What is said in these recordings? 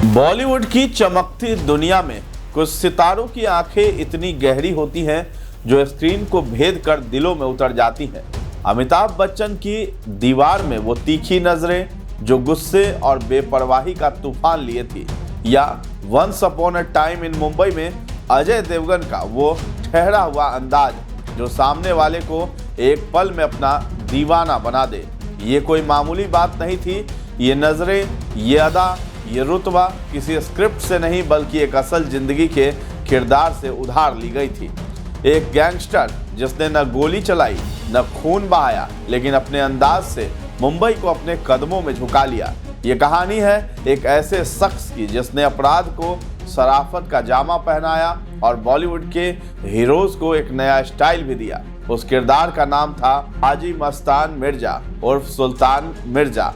बॉलीवुड की चमकती दुनिया में कुछ सितारों की आंखें इतनी गहरी होती हैं जो स्क्रीन को भेद कर दिलों में उतर जाती हैं। अमिताभ बच्चन की दीवार में वो तीखी नजरें जो गुस्से और बेपरवाही का तूफान लिए थी, या once upon a time in Mumbai में अजय देवगन का वो ठहरा हुआ अंदाज जो सामने वाले को एक पल में अपना दीवाना बना दे। ये कोई मामूली बात नहीं थी। ये नजरें, ये अदा, ये रुतबा किसी स्क्रिप्ट से नहीं बल्कि एक असल जिंदगी के किरदार से उधार ली गई थी। एक गैंगस्टर जिसने न गोली चलाई न खून बहाया, लेकिन अपने अंदाज से मुंबई को अपने कदमों में झुका लिया। ये कहानी है एक ऐसे शख्स की जिसने अपराध को शराफत का जामा पहनाया और बॉलीवुड के हीरोज को एक नया स्टाइल भी दिया। उस किरदार का नाम था हाजी मस्तान मिर्जा उर्फ सुल्तान मिर्जा।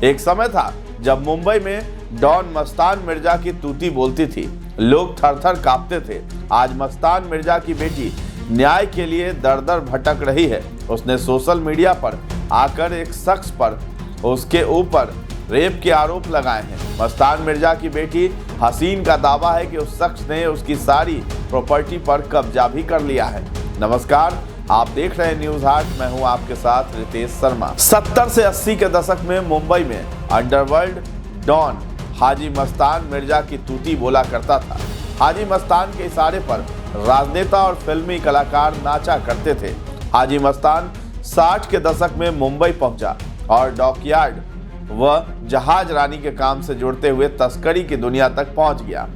एक समय था जब मुंबई में डॉन मस्तान मिर्जा की तूती बोलती थी, लोग थर-थर कांपते थे। आज मस्तान मिर्जा की बेटी न्याय के लिए दर-दर भटक रही है। उसने सोशल मीडिया पर आकर एक शख्स पर उसके ऊपर रेप के आरोप लगाए हैं। मस्तान मिर्जा की बेटी हसीन का दावा है कि उस शख्स ने उसकी सारी प्रॉपर्टी पर कब्जा भी कर लिया है। नमस्कार, आप देख रहे हैं न्यूज हाट। मैं हूं आपके साथ रितेश शर्मा। 70 से 80 के दशक में मुंबई में अंडरवर्ल्ड डॉन हाजी मस्तान मिर्जा की तूती बोला करता था। हाजी मस्तान के इशारे पर राजनेता और फिल्मी कलाकार नाचा करते थे। हाजी मस्तान 60 के दशक में मुंबई पहुंचा और डॉकयार्ड व जहाज रानी के काम से जुड़ते हुए तस्करी की दुनिया तक पहुंच गया।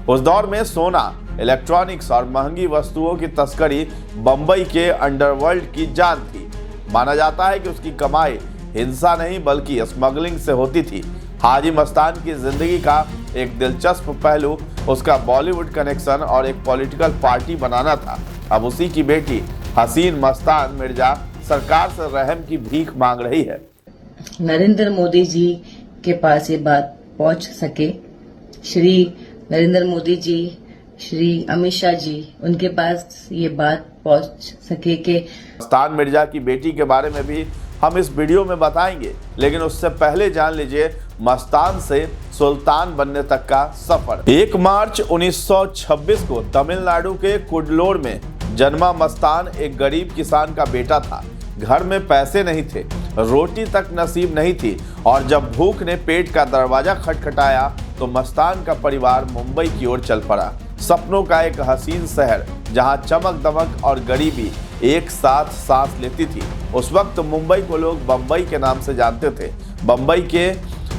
उस दौर में सोना, इलेक्ट्रॉनिक्स और महंगी वस्तुओं की तस्करी बंबई के अंडरवर्ल्ड की जान थी। माना जाता है कि उसकी कमाई हिंसा नहीं बल्कि स्मगलिंग से होती थी। हाजी मस्तान की जिंदगी का एक दिलचस्प पहलू उसका बॉलीवुड कनेक्शन और एक पॉलिटिकल पार्टी बनाना था। अब उसी की बेटी हसीन मस्तान मिर्जा सरकार से रहम की भीख मांग रही है। नरेंद्र मोदी जी के पास ये बात पहुंच सके, श्री नरेंद्र मोदी जी, श्री अमित शाह जी, उनके पास ये बात पहुंच सके कि मस्तान मिर्जा की बेटी के बारे में भी हम इस वीडियो में बताएंगे, लेकिन उससे पहले जान लीजिए मस्तान से सुल्तान बनने तक का सफर। 1 मार्च 1926 को तमिलनाडु के कुडलोर में जन्मा मस्तान एक गरीब किसान का बेटा था। घर में पैसे नहीं थे, रोटी तक नसीब नहीं थी और जब भूख ने पेट का दरवाजा खटखटाया तो मस्तान का परिवार मुंबई की ओर चल पड़ा। सपनों का एक हसीन शहर जहां चमक दमक और गरीबी एक साथ सांस लेती थी। उस वक्त मुंबई को लोग बम्बई के नाम से जानते थे। बम्बई के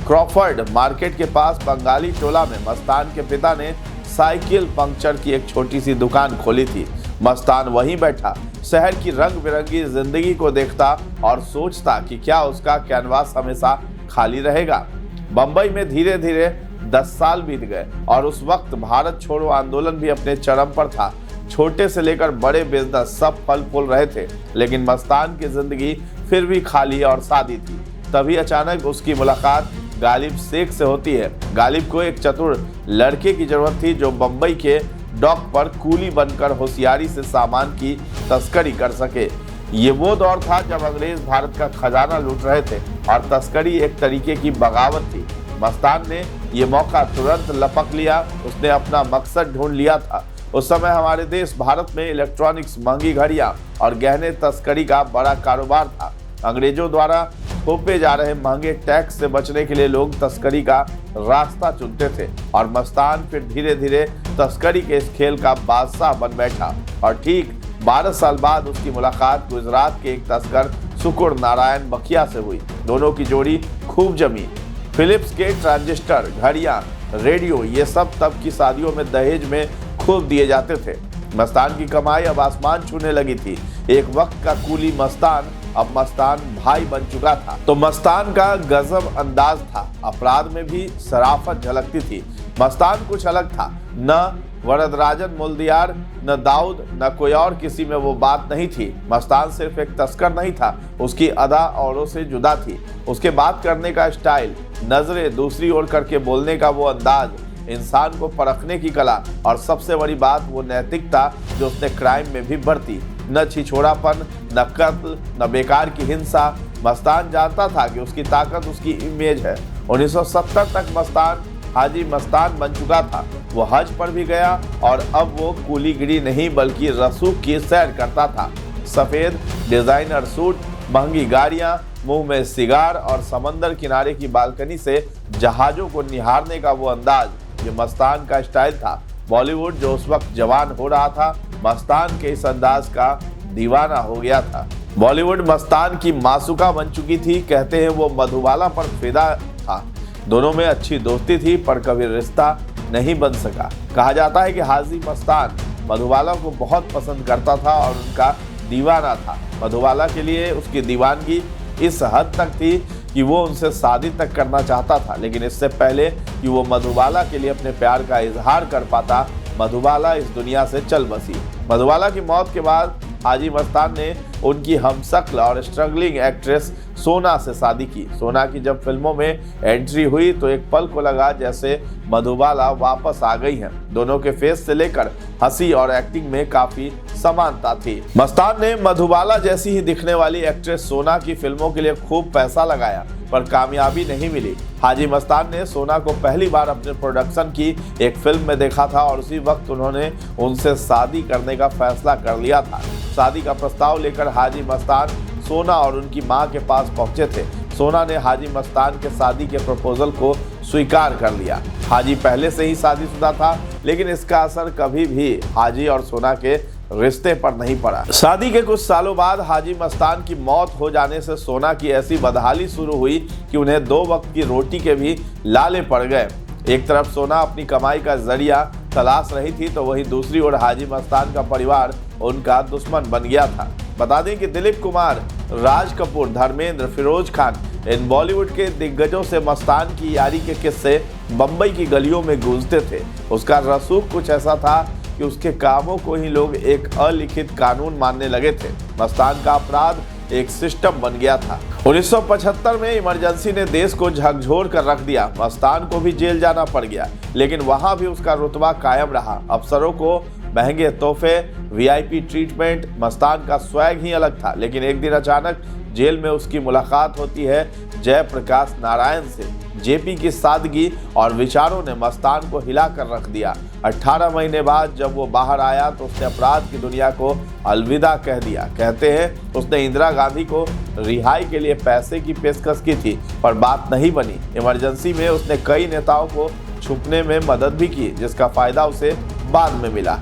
क्रॉफर्ड मार्केट के पास बंगाली टोला में मस्तान के पिता ने साइकिल पंक्चर की एक छोटी सी दुकान खोली थी। मस्तान वहीं बैठा शहर की रंग बिरंगी जिंदगी को देखता और सोचता कि क्या उसका कैनवास हमेशा खाली रहेगा। बम्बई में धीरे धीरे 10 साल बीत गए और उस वक्त भारत छोड़ो आंदोलन भी अपने चरम पर था। छोटे से लेकर बड़े बिजनेस सब फल फूल रहे थे, लेकिन मस्तान की जिंदगी फिर भी खाली और सादी थी। तभी अचानक उसकी मुलाकात गालिब शेख से होती है। गालिब को एक चतुर लड़के की जरूरत थी जो बम्बई के डॉक पर कूली बनकर होशियारी से सामान की तस्करी कर सके। ये वो दौर था जब अंग्रेज भारत का खजाना लूट रहे थे और तस्करी एक तरीके की बगावत थी। मस्तान ने ये मौका तुरंत लपक लिया। उसने अपना मकसद ढूंढ लिया था। उस समय हमारे देश भारत में इलेक्ट्रॉनिक्स, महंगी घड़ियां और गहने तस्करी का बड़ा कारोबार था। अंग्रेजों द्वारा थोपे जा रहे महंगे टैक्स से बचने के लिए लोग तस्करी का रास्ता चुनते थे और मस्तान फिर धीरे धीरे तस्करी के इस खेल का बादशाह बन बैठा। और ठीक 12 साल बाद उसकी मुलाकात गुजरात के एक तस्कर शुक्र नारायण बखिया से हुई। दोनों की जोड़ी खूब जमी। फिलिप्स के ट्रांजिस्टर, घड़ियां, रेडियो, ये सब तब की शादियों में दहेज में खूब दिए जाते थे। मस्तान की कमाई अब आसमान छूने लगी थी। एक वक्त का कूली मस्तान अब मस्तान भाई बन चुका था। तो मस्तान का गजब अंदाज था। अपराध में भी शराफत झलकती थी। मस्तान कुछ अलग था, न वरदराजन मुल्दियार, न दाऊद, न कोई और किसी में वो बात नहीं थी। मस्तान सिर्फ एक तस्कर नहीं था, उसकी अदा औरों से जुदा थी। उसके बात करने का स्टाइल, नजरें दूसरी ओर करके बोलने का वो अंदाज, इंसान को परखने की कला, और सबसे बड़ी बात वो नैतिकता जो उसने क्राइम में भी बरती। न छिछोरापन, न कत्ल, न बेकार की हिंसा। मस्तान जानता था कि उसकी ताकत उसकी इमेज है। 1970 तक मस्तान हाजी मस्तान बन चुका था। वो हज पर भी गया और अब वो कूलीगिरी नहीं बल्कि रसूख की सैर करता था। सफेद डिजाइनर सूट, महंगी गाड़ियां, मुंह में सिगार और समंदर किनारे की बालकनी से जहाजों को निहारने का वो अंदाज, ये मस्तान का स्टाइल था। बॉलीवुड जो उस वक्त जवान हो रहा था, मस्तान के इस अंदाज का दीवाना हो गया था। बॉलीवुड मस्तान की मासूका बन चुकी थी। कहते हैं वो मधुबाला पर फिदा था। दोनों में अच्छी दोस्ती थी पर कभी रिश्ता नहीं बन सका। कहा जाता है कि हाजी मस्तान मधुबाला को बहुत पसंद करता था और उनका दीवाना था। मधुबाला के लिए उसकी दीवानगी इस हद तक थी कि वो उनसे शादी तक करना चाहता था, लेकिन इससे पहले कि वो मधुबाला के लिए अपने प्यार का इजहार कर पाता, मधुबाला इस दुनिया से चल बसी। मधुबाला की मौत के बाद हाजी मस्तान ने उनकी हमशक्ल और स्ट्रगलिंग एक्ट्रेस सोना से शादी की। सोना की जब फिल्मों में एंट्री हुई तो एक पल को लगा जैसे मधुबाला वापस आ गई हैं। दोनों के फेस से लेकर हंसी और एक्टिंग में काफी समानता थी। मस्तान ने मधुबाला जैसी ही दिखने वाली एक्ट्रेस सोना की फिल्मों के लिए खूब पैसा लगाया पर कामयाबी नहीं मिली। हाजी मस्तान ने सोना को पहली बार अपने प्रोडक्शन की एक फिल्म में देखा था और उसी वक्त उन्होंने उनसे शादी करने का फैसला कर लिया था। शादी का प्रस्ताव लेकर हाजी मस्तान सोना और उनकी मां के पास पहुंचे थे। सोना ने हाजी मस्तान के शादी के प्रपोजल को स्वीकार कर लिया। हाजी पहले से ही शादीशुदा था, लेकिन इसका असर कभी भी हाजी और सोना के रिश्ते पर नहीं पड़ा। शादी के कुछ सालों बाद हाजी मस्तान की मौत हो जाने से सोना की ऐसी बदहाली शुरू हुई कि उन्हें 2 वक्त की रोटी के भी लाले पड़ गए। एक तरफ सोना अपनी कमाई का जरिया तलाश रही थी तो वहीं दूसरी ओर हाजी मस्तान का परिवार उनका दुश्मन बन गया था। बता दें कि दिलीप कुमार, राज कपूर, धर्मेंद्र, फिरोज खान, इन बॉलीवुड के दिग्गजों से मस्तान की यारी के किस्से बम्बई की गलियों में गूंजते थे। उसका रसूख कुछ ऐसा था कि उसके कामों को ही लोग एक अलिखित कानून मानने लगे थे। मस्तान का अपराध एक सिस्टम बन गया था। 1975 में इमरजेंसी ने देश को झकझोर कर रख दिया। मस्तान को भी जेल जाना पड़ गया, लेकिन वहां भी उसका रुतबा कायम रहा। अफसरों को महंगे तोहफे, वीआईपी ट्रीटमेंट, मस्तान का स्वैग ही अलग था। लेकिन एक दिन अचानक जेल में उसकी मुलाकात होती है जयप्रकाश नारायण से। जेपी की सादगी और विचारों ने मस्तान को हिला कर रख दिया। 18 महीने बाद जब वो बाहर आया तो उसने अपराध की दुनिया को अलविदा कह दिया। कहते हैं उसने इंदिरा गांधी को रिहाई के लिए पैसे की पेशकश की थी पर बात नहीं बनी। इमरजेंसी में उसने कई नेताओं को छुपने में मदद भी की, जिसका फायदा उसे बाद में मिला।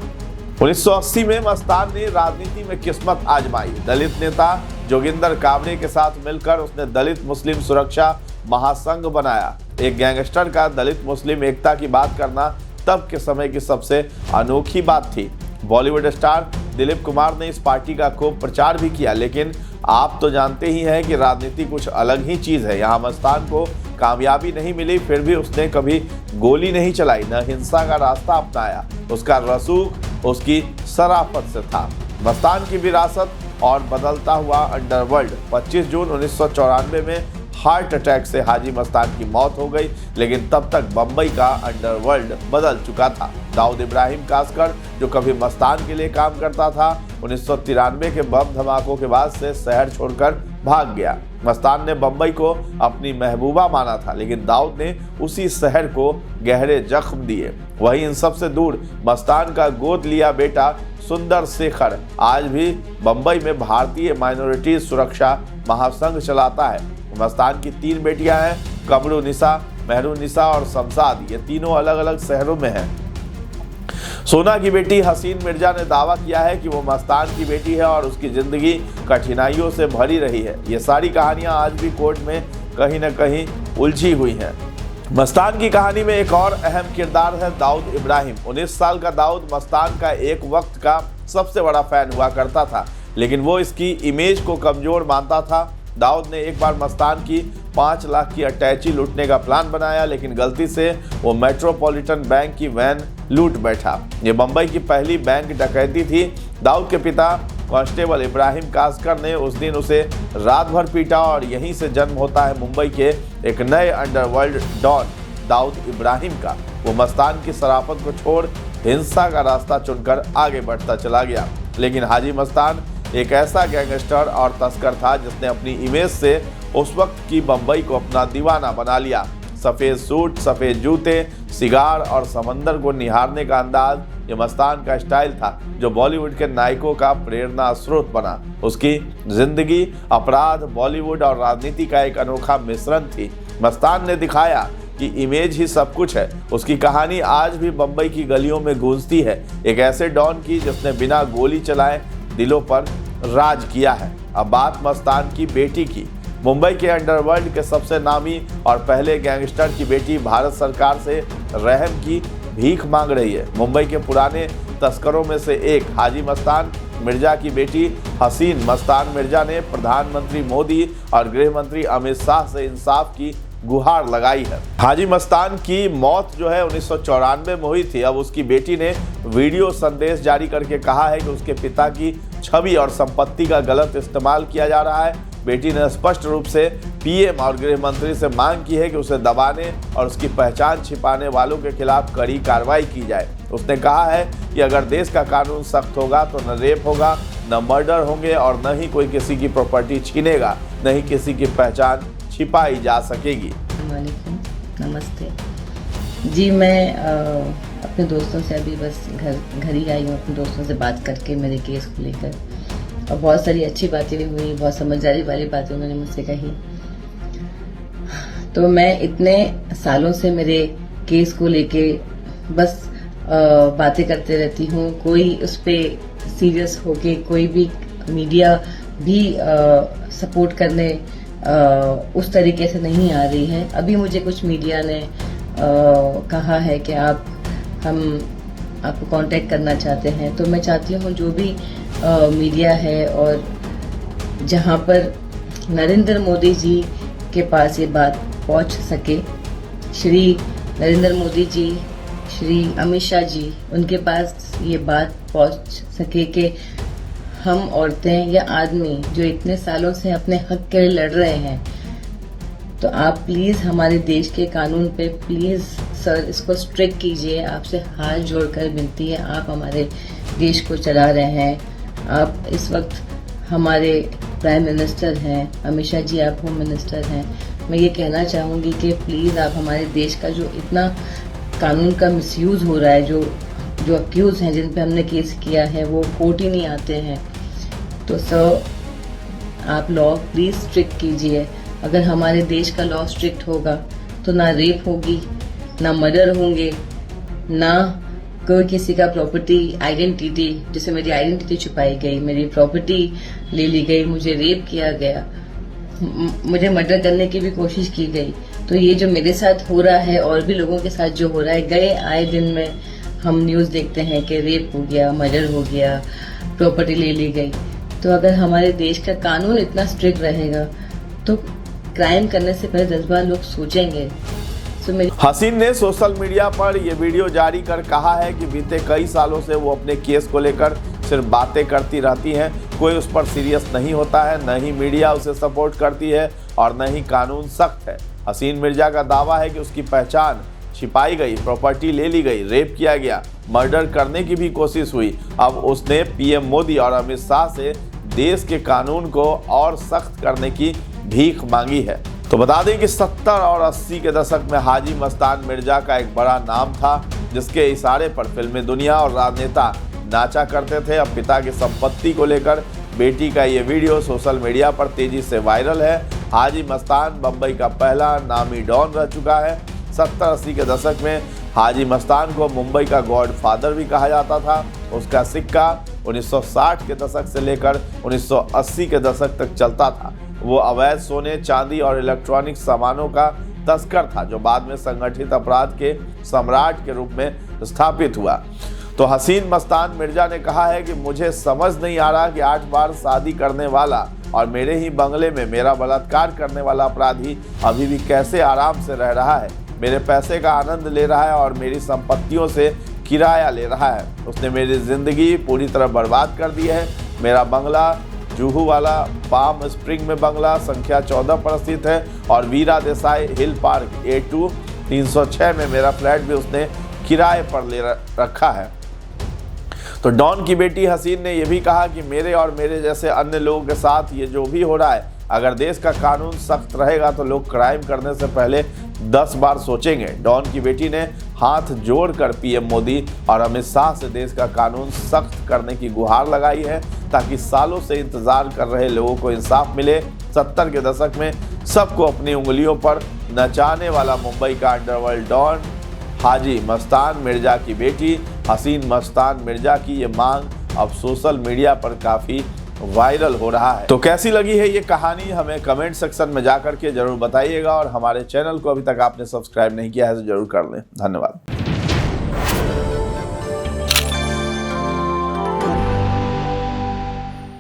1980 में मस्तान ने राजनीति में किस्मत आजमाई। दलित नेता जोगिंदर काबरे के साथ मिलकर उसने दलित मुस्लिम सुरक्षा महासंघ बनाया। एक गैंगस्टर का दलित मुस्लिम एकता की बात करना तब के समय की सबसे अनोखी बात थी। बॉलीवुड स्टार दिलीप कुमार ने इस पार्टी का खूब प्रचार भी किया, लेकिन आप तो जानते ही हैं कि राजनीति कुछ अलग ही चीज़ है। यहाँ मस्तान को कामयाबी नहीं मिली, फिर भी उसने कभी गोली नहीं चलाई, न हिंसा का रास्ता अपनाया। उसका रसूख उसकी शराफत से था। मस्तान की विरासत और बदलता हुआ अंडरवर्ल्ड। 25 जून 1994 में हार्ट अटैक से हाजी मस्तान की मौत हो गई, लेकिन तब तक बम्बई का अंडरवर्ल्ड बदल चुका था। दाऊद इब्राहिम कासकर, जो कभी मस्तान के लिए काम करता था, 1993 के बम धमाकों के बाद से शहर छोड़कर भाग गया। मस्तान ने बम्बई को अपनी महबूबा माना था, लेकिन दाऊद ने उसी शहर को गहरे जख्म दिए। वहीं इन सबसे दूर मस्तान का गोद लिया बेटा सुंदर शेखर आज भी बम्बई में भारतीय माइनॉरिटी सुरक्षा महासंघ चलाता है। मस्तान की 3 बेटियां हैं, कमरू निसा, मेहरू निसा और शमशाद। ये तीनों अलग अलग शहरों में हैं। सोना की बेटी हसीन मिर्जा ने दावा किया है कि वो मस्तान की बेटी है और उसकी जिंदगी कठिनाइयों से भरी रही है। ये सारी कहानियां आज भी कोर्ट में कहीं न कहीं उलझी हुई हैं। मस्तान की कहानी में एक और अहम किरदार है दाऊद इब्राहिम। 19 साल का दाऊद मस्तान का एक वक्त का सबसे बड़ा फैन हुआ करता था, लेकिन वो इसकी इमेज को कमजोर मानता था। दाऊद ने एक बार मस्तान की 5 लाख की अटैची लूटने का प्लान बनाया, लेकिन गलती से वो मेट्रोपॉलिटन बैंक की वैन लूट बैठा। ये मुंबई की पहली बैंक डकैती थी। दाऊद के पिता कांस्टेबल इब्राहिम कासकर ने उस दिन उसे रात भर पीटा और यहीं से जन्म होता है मुंबई के एक नए अंडरवर्ल्ड डॉन दाऊद इब्राहिम का। वो मस्तान की शराफत को छोड़ हिंसा का रास्ता चुनकर आगे बढ़ता चला गया, लेकिन हाजी मस्तान एक ऐसा गैंगस्टर और तस्कर था जिसने अपनी इमेज से उस वक्त की बम्बई को अपना दीवाना बना लिया। सफ़ेद सूट, सफ़ेद जूते, सिगार और समंदर को निहारने का अंदाज ये मस्तान का स्टाइल था, जो बॉलीवुड के नायकों का प्रेरणा स्रोत बना। उसकी जिंदगी अपराध, बॉलीवुड और राजनीति का एक अनोखा मिश्रण थी। मस्तान ने दिखाया कि इमेज ही सब कुछ है। उसकी कहानी आज भी बम्बई की गलियों में गूंजती है, एक ऐसे डॉन की जिसने बिना गोली चलाए दिलों पर राज किया है। अब बात मस्तान की बेटी की। मुंबई के अंडरवर्ल्ड के सबसे नामी और पहले गैंगस्टर की बेटी भारत सरकार से रहम की भीख मांग रही है। मुंबई के पुराने तस्करों में से एक हाजी मस्तान मिर्जा की बेटी हसीन मस्तान मिर्जा ने प्रधानमंत्री मोदी और गृह मंत्री अमित शाह से इंसाफ की गुहार लगाई है। हाजी मस्तान की मौत जो है 1994 में हुई थी। अब उसकी बेटी ने वीडियो संदेश जारी करके कहा है कि उसके पिता की छवि और संपत्ति का गलत इस्तेमाल किया जा रहा है। बेटी ने स्पष्ट रूप से पीएम और गृह मंत्री से मांग की है कि उसे दबाने और उसकी पहचान छिपाने वालों के खिलाफ कड़ी कार्रवाई की जाए। उसने कहा है कि अगर देश का कानून सख्त होगा तो न रेप होगा, न मर्डर होंगे और न ही कोई किसी की प्रॉपर्टी छीनेगा, न ही किसी की पहचान छिपाई जा सकेगी। नमस्ते जी, मैं अपने दोस्तों से अभी बस घर ही आई हूँ, अपने दोस्तों से बात करके मेरे केस को लेकर, और बहुत सारी अच्छी बातें भी हुई, बहुत समझदारी वाली बातें उन्होंने मुझसे कही। तो मैं इतने सालों से मेरे केस को लेके बस बातें करते रहती हूँ। कोई उस पर सीरियस होके कोई भी मीडिया भी सपोर्ट करने उस तरीके से नहीं आ रही है। अभी मुझे कुछ मीडिया ने कहा है कि हम आपको कांटेक्ट करना चाहते हैं, तो मैं चाहती हूँ जो भी मीडिया है और जहाँ पर नरेंद्र मोदी जी के पास ये बात पहुँच सके, श्री नरेंद्र मोदी जी, श्री अमित शाह जी, उनके पास ये बात पहुँच सके कि हम औरतें या आदमी जो इतने सालों से अपने हक के लिए लड़ रहे हैं, तो आप प्लीज़ हमारे देश के कानून पे प्लीज़ सर इसको स्ट्रिक्ट कीजिए। आपसे हाथ जोड़कर विनती है, आप हमारे देश को चला रहे हैं, आप इस वक्त हमारे प्राइम मिनिस्टर हैं, अमित शाह जी आप होम मिनिस्टर हैं। मैं ये कहना चाहूँगी कि प्लीज़ आप हमारे देश का जो इतना कानून का मिसयूज़ हो रहा है, जो अक्यूज़ हैं जिन पे हमने केस किया है वो कोर्ट ही नहीं आते हैं, तो सर आप लॉ प्लीज़ स्ट्रिक्ट कीजिए। अगर हमारे देश का लॉ स्ट्रिक्ट होगा तो ना रेप होगी, ना मर्डर होंगे, ना कोई किसी का प्रॉपर्टी आइडेंटिटी, जैसे मेरी आइडेंटिटी छुपाई गई, मेरी प्रॉपर्टी ले ली गई, मुझे रेप किया गया, मुझे मर्डर करने की भी कोशिश की गई। तो ये जो मेरे साथ हो रहा है और भी लोगों के साथ जो हो रहा है, गए आए दिन में हम न्यूज़ देखते हैं कि रेप हो गया, मर्डर हो गया, प्रॉपर्टी ले ली गई। तो अगर हमारे देश का कानून इतना स्ट्रिक्ट रहेगा तो क्राइम करने से पहले 10 बार लोग सोचेंगे। हसीन ने सोशल मीडिया पर यह वीडियो जारी कर कहा है कि बीते कई सालों से वो अपने केस को लेकर सिर्फ बातें करती रहती हैं, कोई उस पर सीरियस नहीं होता है, न ही मीडिया उसे सपोर्ट करती है और न ही कानून सख्त है। हसीन मिर्जा का दावा है कि उसकी पहचान छिपाई गई, प्रॉपर्टी ले ली गई, रेप किया गया, मर्डर करने की भी कोशिश हुई। अब उसने पीएम मोदी और अमित शाह से देश के कानून को और सख्त करने की भीख मांगी है। तो बता दें कि 70 और 80 के दशक में हाजी मस्तान मिर्जा का एक बड़ा नाम था, जिसके इशारे पर फिल्मी दुनिया और राजनेता नाचा करते थे। अब पिता की संपत्ति को लेकर बेटी का ये वीडियो सोशल मीडिया पर तेजी से वायरल है। हाजी मस्तान बम्बई का पहला नामी डॉन रह चुका है। 70-80 के दशक में हाजी मस्तान को मुंबई का गॉड फादर भी कहा जाता था। उसका सिक्का 1960 के दशक से लेकर 1980 के दशक तक चलता था। वो अवैध सोने, चांदी और इलेक्ट्रॉनिक सामानों का तस्कर था, जो बाद में संगठित अपराध के सम्राट के रूप में स्थापित हुआ। तो हसीन मस्तान मिर्जा ने कहा है कि मुझे समझ नहीं आ रहा कि 8 बार शादी करने वाला और मेरे ही बंगले में मेरा बलात्कार करने वाला अपराधी अभी भी कैसे आराम से रह रहा है, मेरे पैसे का आनंद ले रहा है और मेरी संपत्तियों से किराया ले रहा है। उसने मेरी जिंदगी पूरी तरह बर्बाद कर दी है। मेरा बंगला जुहू वाला पाम स्प्रिंग में बंगला संख्या 14 पर स्थित है और वीरा देसाई हिल पार्क A2 306 में मेरा फ्लैट भी उसने किराए पर ले रखा है। तो डॉन की बेटी हसीन ने यह भी कहा कि मेरे और मेरे जैसे अन्य लोगों के साथ ये जो भी हो रहा है, अगर देश का कानून सख्त रहेगा तो लोग क्राइम करने से पहले 10 बार सोचेंगे। डॉन की बेटी ने हाथ जोड़कर पीएम मोदी और अमित शाह से देश का कानून सख्त करने की गुहार लगाई है ताकि सालों से इंतजार कर रहे लोगों को इंसाफ मिले। 70 के दशक में सबको अपनी उंगलियों पर नचाने वाला मुंबई का अंडरवर्ल्ड डॉन हाजी मस्तान मिर्जा की बेटी हसीन मस्तान मिर्जा की ये मांग अब सोशल मीडिया पर काफी वायरल हो रहा है। तो कैसी लगी है ये कहानी हमें कमेंट सेक्शन में जाकर के जरूर बताइएगा और हमारे चैनल को अभी तक आपने सब्सक्राइब नहीं किया है तो जरूर कर लें। धन्यवाद।